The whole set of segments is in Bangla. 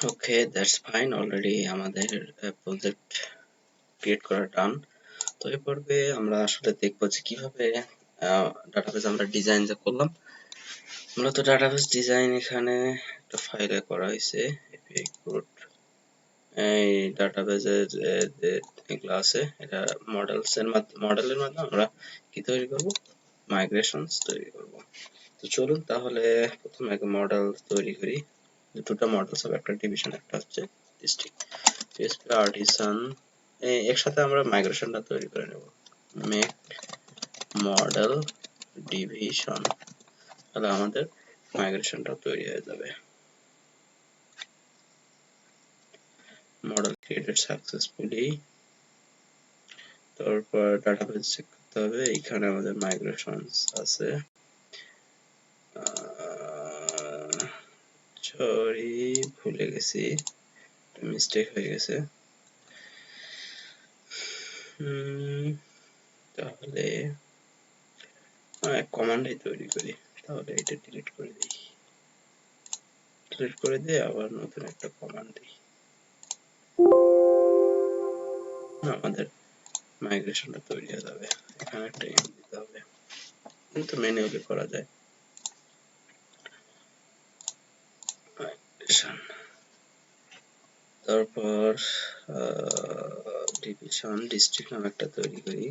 Okay, that's fine. অলরেডি আমাদের প্রজেক্ট ক্রিয়েট করা ডান। তো এই পর্বে আমরা আসলে দেখবো যে কিভাবে ডাটাবেস আমরা ডিজাইন যে করলাম। মূলত ডাটাবেস ডিজাইন এখানে একটা ফাইলে করা হয়েছে এপিআই কোড। এই ডাটাবেসের যে এগুলো আছে এটা মডেলের মাধ্যমে আমরা কি তৈরি করব, মাইগ্রেশনস তৈরি করব। তো চলুন তাহলে প্রথমে একটা মডেল তৈরি করি। দুটো মডেলস হবে, একটা ডিভিশন একটা হচ্ছে ডিস্ট্রিক্ট। পিএসপি আর্টিসান একসাথে আমরা মাইগ্রেশনটা তৈরি করে নেব। মেক মডেল ডিভিশন, তাহলে আমাদের মাইগ্রেশনটা তৈরি হয়ে যাবে। Model created successfully. তারপর ডাটাবেস চেক করতে হবে, এখানে আমাদের মাইগ্রেশনস আছে। সরি, ভুলে গেছি, মিস্টেক হয়ে গেছে। তাহলে কমান্ডই তৈরি করি, তাহলে এটা ডিলিট করে দিই। ডিলিট করে দিয়ে আবার নতুন একটা কমান্ড দিই, আমাদের মাইগ্রেশনটা তৈরি হয়ে যাবে। এখানে একটা এম দিতে হবে, কিন্তু ম্যানুয়ালি করা যায়। মাইগ্রেশন, তারপর ডিভিশন ডিস্ট্রিক্ট নামে একটা তৈরি করি।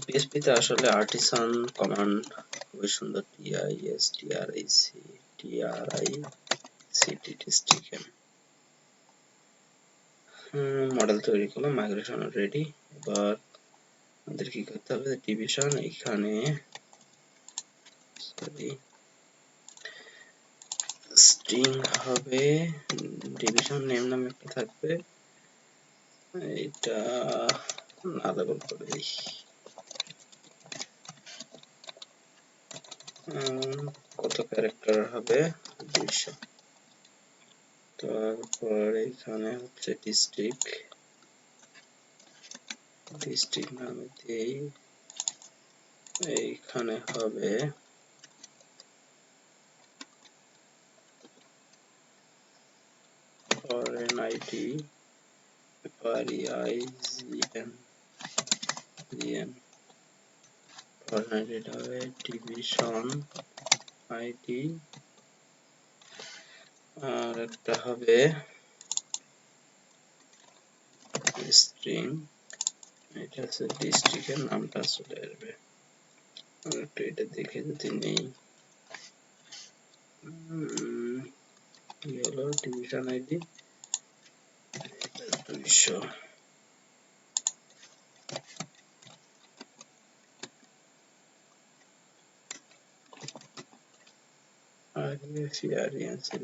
পিএসপি তে আসলে আর্টিসান কমান্ড খুবই সুন্দর, TISTRIC ডিস্ট্রিক্ট। মডেল তৈরি করলাম, মাইগ্রেশন রেডি। এবার আমাদের কি করতে হবে, ডিভিশন এখানে স্ট্রিং হবে, ডিভিশন নেম নামে একটা থাকবে, এটা আলাদা করে দিই। কত ক্যারেক্টার হবে, 200। তারপর এখানে হচ্ছে ডিস্ট্রিক্ট নামে দিই, এইখানে হবে ফরেন আইডি, ফরেন আইডি হবে ডিভিশন আইডি, আর একটা হবে স্ট্রিং, এটা হচ্ছে ডিস্ট্রিক্টের নামটা চলে আসবে। একটু এটা দেখে যদি নেই, কি হলো, ডিভিশন আইডি 200।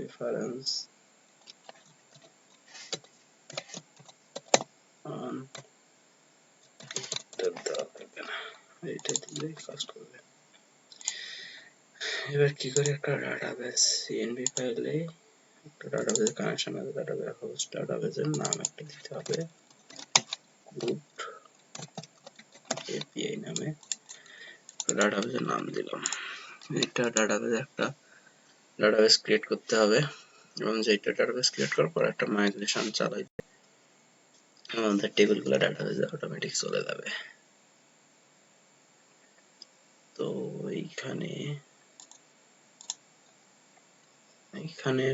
reference on এইটা দিলে কাজ করবে। এবার কি করে, একটা ডাটাবেস সিএনভি ফাইলে একটা ডাটাবেস কানেকশন আছে, ডাটাবেস হোস্ট, ডাটাবেসের নাম একটা দিতে হবে, ক্রুড এপিআই নামে ডাটাবেসের নাম দিলাম। এটা ডাটাবেস একটা ডাটাবেস ক্রিয়েট করতে হবে, এবং যেটা ডাটাবেস ক্রিয়েট করার পর একটা মাইগ্রেশন চালাই, আমাদের টেবিলগুলো ডাটাবেসে অটোমেটিক চলে যাবে। তো এইখানে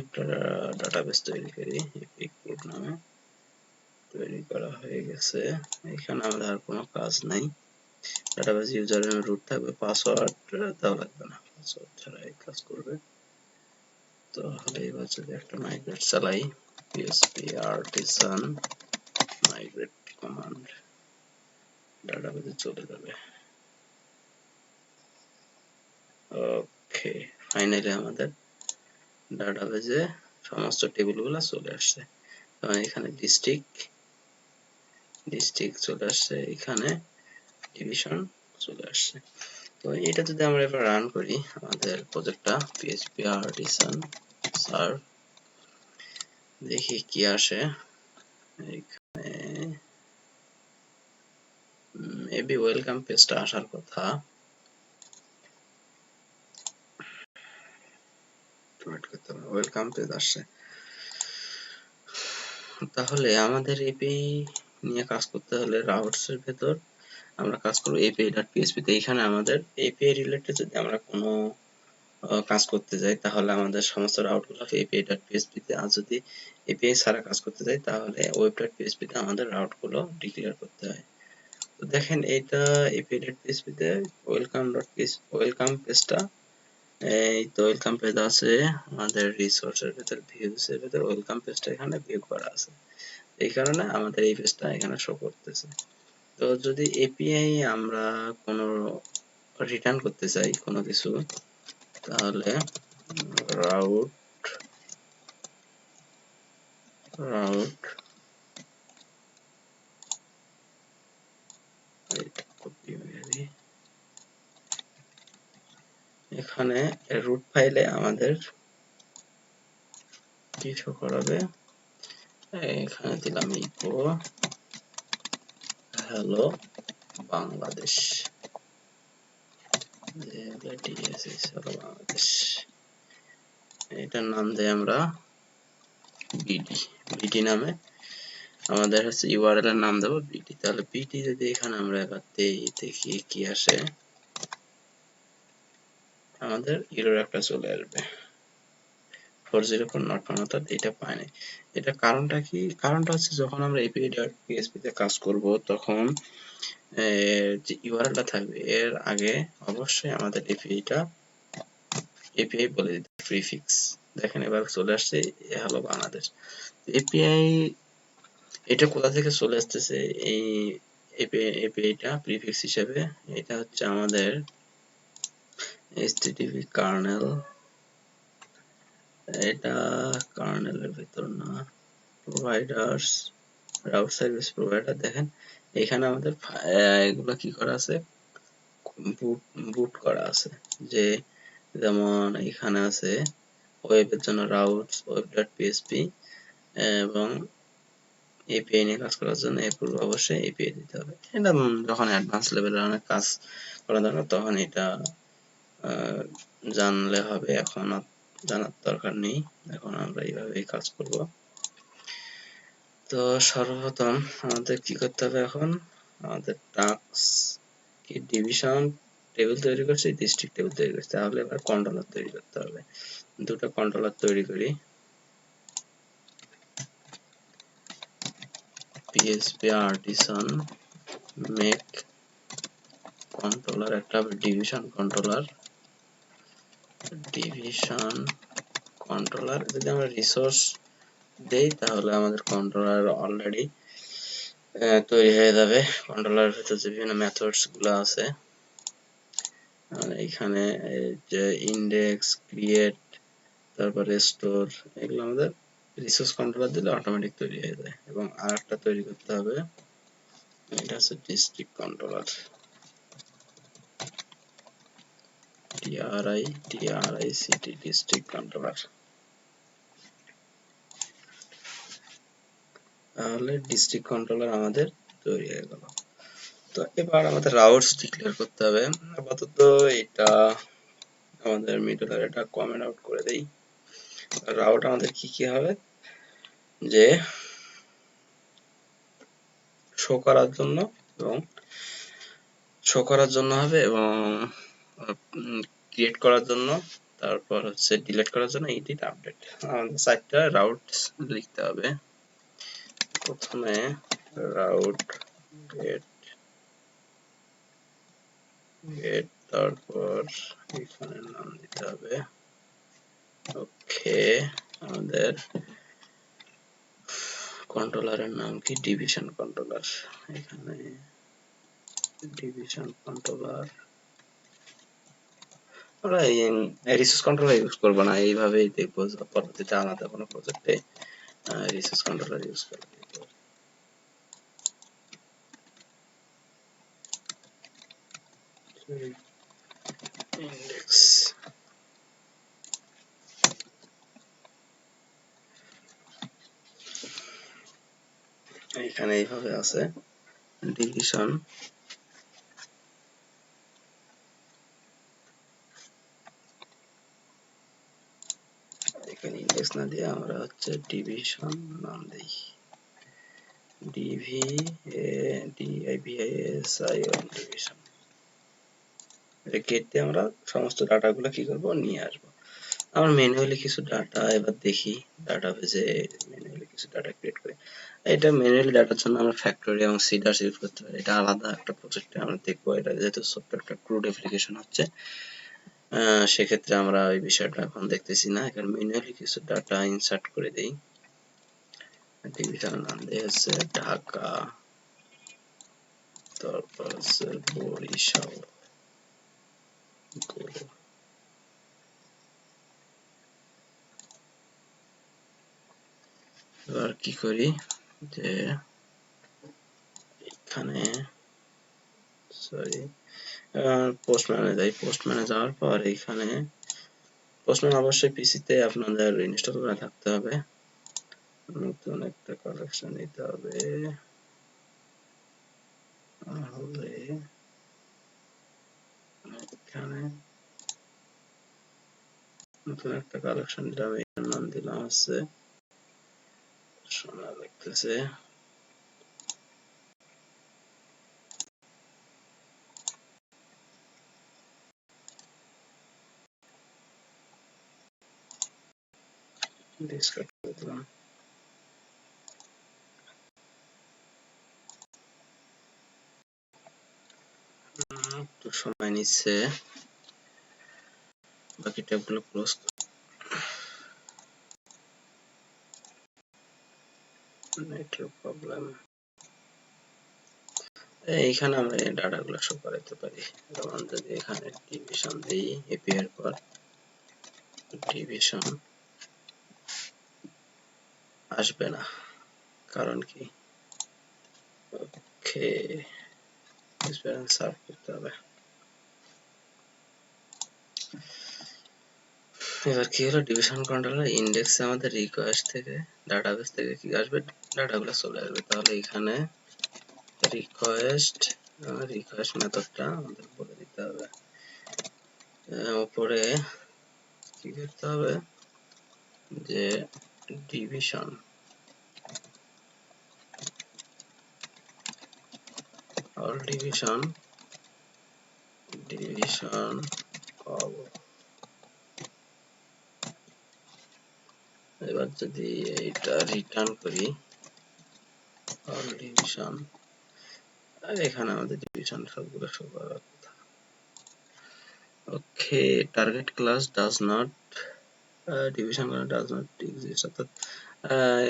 একটা ডাটাবেস তৈরি করি, ক্রুড নামে তৈরি করা হয়ে গেছে। এখানে আমাদের আর কোনো কাজ নাই, ডাটাবেস ইউজার নেম রুট থাকবে, পাসওয়ার্ড দেওয়া লাগবে না, পাসওয়ার্ড ছাড়া এই কাজ করবে। তাহলে এবার যদি একটা মাইগ্রেট চালাই, পিএসপি আর্টিসান মাইগ্রেট কমান্ড, ডাটাবেসে চলে যাবে। ওকে, ফাইনালি আমাদের ডাটাবেসে সমস্ত টেবিলগুলো চলে আসছে। এখানে ডিস্ট্রিক্ট চলে আসছে, এখানে ডিভিশন চলে আসছে। তো এটা যদি আমরা এবার রান করি আমাদের প্রজেক্টটা, পিএইচপি আর্টিসান সার্ভ, দেখি কি আসে। এখানে মেবি ওয়েলকাম পেজটা আসার কথা। ওয়েট করতে হবে, ওয়েলকাম পেজ আসছে। তাহলে আমাদের এপিআই নিয়ে কাজ করতে হলে রাউটস এর ভেতর আমরা কাজ করব api.php তে। এখানে আমাদের এপিআই রিলেটেড যদি আমরা কোনো কাজ করতে যাই তাহলে আমাদের সমস্ত রাউট গুলো api.php তে, আর যদি এপিআই ছাড়া কাজ করতে যাই তাহলে web.php তে আমাদের রাউট গুলো ডিক্লেয়ার করতে হয়। তো দেখেন এটা api.php তে ওয়েলকাম পেজটা, এই তো ওয়েলকাম পেজ আছে আমাদের রিসোর্সের ভেতর, ভিউস এর ভেতর ওয়েলকাম পেজটা এখানে ভিউ করা আছে, এই কারণে আমাদের এই পেজটা এখানে শো করতেছে। তো যদি এপিআই আমরা কোনো রিটার্ন করতে চাই কোনো কিছু, তাহলে রাউট রাউট এখানে রুট ফাইলে আমাদের কি শো করাবে, এখানে দিলাম ইকো হ্যালো বাংলাদেশ, বাংলাদেশ, এটার নাম দেই আমরা বিডি নামে, আমাদের হচ্ছে ইউআরএল এর নাম দেবো বিডি। তাহলে বিডি যদি এখানে আমরা এবার দেই, দেখি কি আসে, আমাদের এরর একটা চলে আসবে 404 নট ফাউন্ড, অর্থাৎ এটা পায় নাই। এটা কারণটা কি? কারণটা হচ্ছে যখন আমরা api.php তে কাজ করব তখন যে ইউআরএলটা থাকবে এর আগে অবশ্যই আমাদের এপিআই বলে দিতে প্রিফিক্স। দেখেন এবার চলে আসছে হ্যালো বাংলাদেশ। এপিআই এটা কোথা থেকে চলে আসতেছে, এই এপিআইটা প্রিফিক্স হিসেবে এটা হচ্ছে আমাদের http কার্নেল, এটা কার্নেলের ভিতর না, প্রোভাইডার্স, রাউট সার্ভিস প্রোভাইডার। দেখেন এখানে আমাদের এগুলো কি করা আছে, বুট করা আছে, যে যেমন এখানে আছে ওয়েবের জন্য রাউটস, web.php, এবং এপিআই নিয়ে কাজ করার জন্য এর অবশ্যই এপিআই দিতে হবে। এটা যখন অ্যাডভান্স লেভেলের অনেক কাজ করা দরকার তখন এটা জানলে হবে, এখন জানার দরকার নেই, এখন আমরা এইভাবেই কাজ করব। তো সর্বপ্রথম আমাদের কি করতে হবে, এখন আমাদের টাস্ক কি ডিভিশন টেবিল তৈরি করছি, ডিস্ট্রিক্ট টেবিল তৈরি করছি, তাহলে এবার কন্ট্রোলার তৈরি করতে হবে। দুটো কন্ট্রোলার তৈরি করি, php artisan মেক কন্ট্রোলার, একটা হবে ডিভিশন কন্ট্রোলার। যদি আমরা রিসোর্স দেই তাহলে আমাদের কন্ট্রোলার অলরেডি তৈরি হয়ে যাবে। কন্ট্রোলারের ভিতরে যে বিভিন্ন মেথডস গুলো আছে, এখানে যে ইন্ডেক্স, ক্রিয়েট, তারপরে স্টোর, এগুলো আমাদের রিসোর্স কন্ট্রোলার দিলে অটোমেটিক তৈরি হয়ে যায়। এবং আরেকটা তৈরি করতে হবে, এটা হচ্ছে district controller, TRICT district controller. তাহলে ডিস্ট্রিক্ট কন্ট্রোলার আমাদের তৈরি হয়ে গেল। তো এবার আমাদের রাউটস ডিক্লেয়ার করতে হবে। আপাতত এটা আমাদের মিডলের এটা কমেন্ট আউট করে দেই। রাউট আমাদের কি কি হবে, যে শো করার জন্য হবে, এবং ক্রিয়েট করার জন্য, তারপর হচ্ছে ডিলিট করার জন্য, এডিট, আপডেট। আমাদের 4টা রাউট লিখতে হবে। প্রথমে রাউট গেট, তারপর এখানে নাম দিতে হবে ওকে, আমাদের কন্ট্রোলারের নাম কি, ডিভিশন কন্ট্রোলার, এখানে ডিভিশন কন্ট্রোলার। আমরা রিসোর্স কন্ট্রোলার ইউজ করবো না, এইভাবেই দেখবো পরবর্তীতে আলাদা কোনো প্রজেক্টে রিসোর্স কন্ট্রোলার ইউজ করবো। ইন্ডেক্স, এখানে এইভাবে আছে, ডিভিশন টেক্সট না দিয়ে আমরা হচ্ছে ডিভিশন নাম দেই, DIVISION ডিভিশন। গেট দিয়ে আমরা সমস্ত ডাটাগুলো কি করব, নিয়ে আসবো। আমরা ম্যানুয়ালি কিছু ডাটা এবার দেখি, ডাটাবেজে ম্যানুয়ালি কিছু ডাটা ক্রিয়েট করি। এটা ম্যানুয়ালি ডাটার জন্য আমরা ফ্যাক্টরি এবং সিডার্স ইউজ করতে পারি, এটা আলাদা একটা প্রজেক্টে আমরা দেখবো। এটা যেহেতু সফটওয়্যারটা ক্রুড অ্যাপ্লিকেশন হচ্ছে, সেক্ষেত্রে আমরা ওই বিষয়টা এখন দেখতেছি না। এখানে ম্যানুয়ালি কিছু ডাটা ইনসার্ট করে দেই। ডিভিশনের নাম দিয়ে হচ্ছে ঢাকা, তারপর হচ্ছে বরিশাল। এবার কি করি যে এখানে সরি পোস্টম্যানে যাই। পোস্টম্যানে যাওয়ার পর এখানে পোস্টম্যান অবশ্যই পিসিতে আপনাদের ইনস্টল করা থাকতে হবে। নতুন একটা কালেকশন নিতে হবে, তাহলে এখানে নতুন একটা কালেকশন দিলাম, এর নাম দিলাম হচ্ছে সোনা লিখতেছে। ডিসকার্ড করে দিলাম। একটু সময় নিচ্ছে, বাকি ট্যাবগুলো ক্লোজ করি। Network problem. এইখানে আমরা এই ডাটাগুলো শো করাতে পারি। যেমন যদি এখানে ডিভিশন দিই, এপিআই এর পর ডিভিশন আসবে না, কারণ কি? ওকে, সার্ভ করতে হবে। এবার কি হলো, ডিভিশন কন্ট্রোলার ইন্ডেক্সে আমাদের রিকোয়েস্ট থেকে ডাটাবেস থেকে কি আসবে, ডাটাগুলো চলে আসবে। তাহলে এখানে রিকোয়েস্ট মেথডটা আমাদের বলে দিতে হবে। উপরে কি করতে হবে যে ডিভিশন অল ডিভিশন অল। এবার যদি এইটা রিটার্ন করি অল ডিভিশন, আর এখানে আমাদের ডিভিশন সবগুলো শো করার কথা। Okay, target class does not division does not exist, অর্থাৎ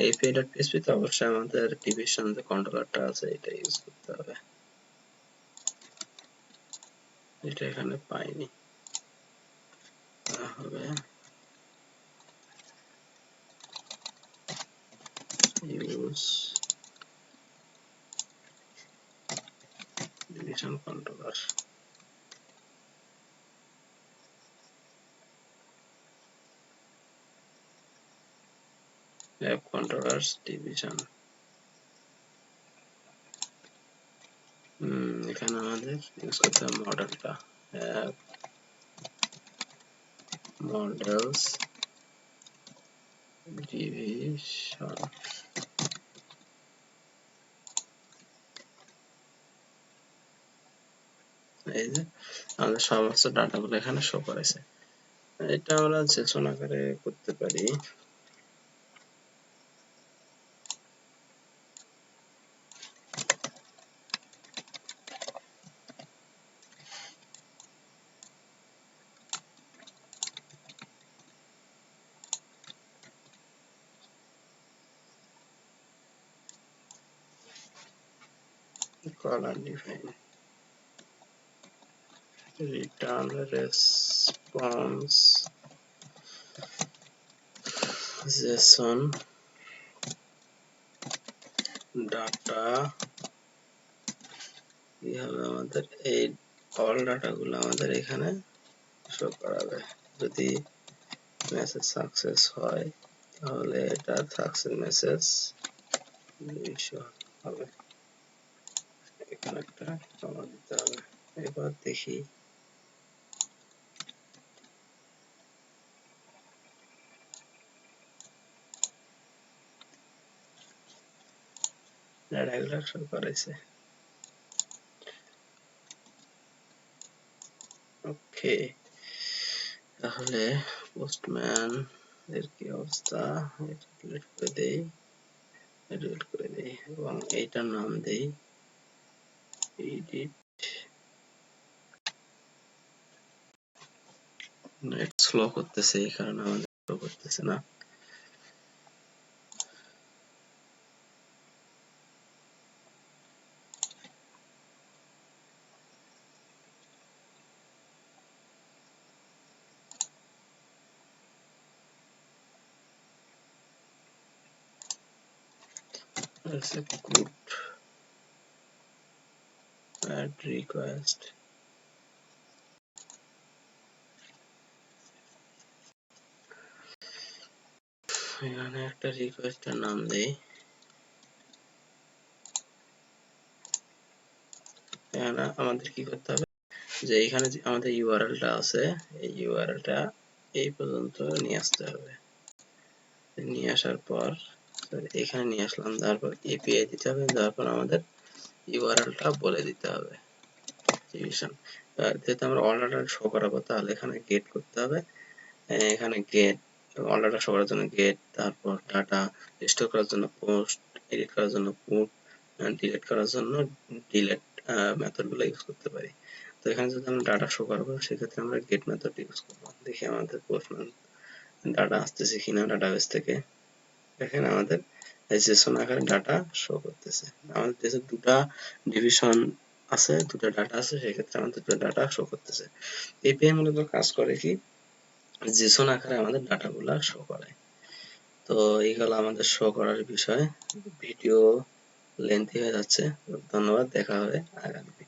API.php তে অবশ্যই আমাদের ডিভিশন যে কন্ট্রোলারটা আছে এটা ইউজ করতে হবে, এটা এখানে পাইনি। তাহলে use division controller. App controllers division. এখানে আমাদের ইউজ করতে হবে মডেলটা, অ্যাপ মডেলস ডিভিশন। এই যে আমাদের সমস্ত ডাটাগুলো এখানে শো করেছে। এটা আমরা JSON আকারে করতে পারি। call undefined return response JSON data. কি হবে আমাদের এই অল ডাটাগুলো আমাদের এখানে শো করাবে। যদি মেসেজ সাকসেস হয় তাহলে এটা সাকসেস মেসেজ হবে, এখানে একটা কমা দিতে হবে। এবার দেখি ডাটাগুলো শো করেছে। ওকে, তাহলে পোস্টম্যান এর কি অবস্থা, এটা ডিলিট করে দেই, এবং এইটার নাম দেই এডিট। নেট স্লো করতেছে, এই কারণে আমাদের স্লো করতেছে না। Crud add request, এখানে একটা রিকোয়েস্টের নাম দেই। এখানে আমাদের কি করতে হবে, যে এখানে যে আমাদের ইউআরএলটা আছে, এই ইউআরএলটা এই পর্যন্ত নিয়ে আসতে হবে। নিয়ে আসার পর এখানে নিয়ে আসলাম, তারপর এপিআই দিতে হবে, তারপর আমাদের ইউআরএলটা বলে দিতে হবে ডিভিশন। যেহেতু আমরা অল ডাটা শো করাবো, তাহলে এখানে গেট করতে হবে। এখানে গেট, অল ডাটা শো করার জন্য গেট, তারপর ডাটা স্টোর করার জন্য পোস্ট, এডিট করার জন্য পুট, ডিলিট করার জন্য ডিলিট মেথডগুলো ইউজ করতে পারি। তো এখানে যদি আমরা ডাটা শো করাবো, সেক্ষেত্রে আমরা গেট মেথড ইউজ করবো। দেখি আমাদের পোস্টম্যান ডাটা আসতেছে কিনা ডাটাবেস থেকে। দেখেন আমাদের জেসন আকারে ডাটা শো করতেছে। আমাদের দেশে দুটা ডিভিশন আছে, দুটা ডাটা আছে, সেক্ষেত্রে আমাদের দুটো ডাটা শো করতেছে। এপিআই মূলত কাজ করে কি, জেসন আকারে আমাদের ডাটাগুলা শো করে। তো এইগুলো আমাদের শো করার বিষয়। ভিডিও লেন্থি হয়ে যাচ্ছে, ধন্যবাদ, দেখা হবে আগামী।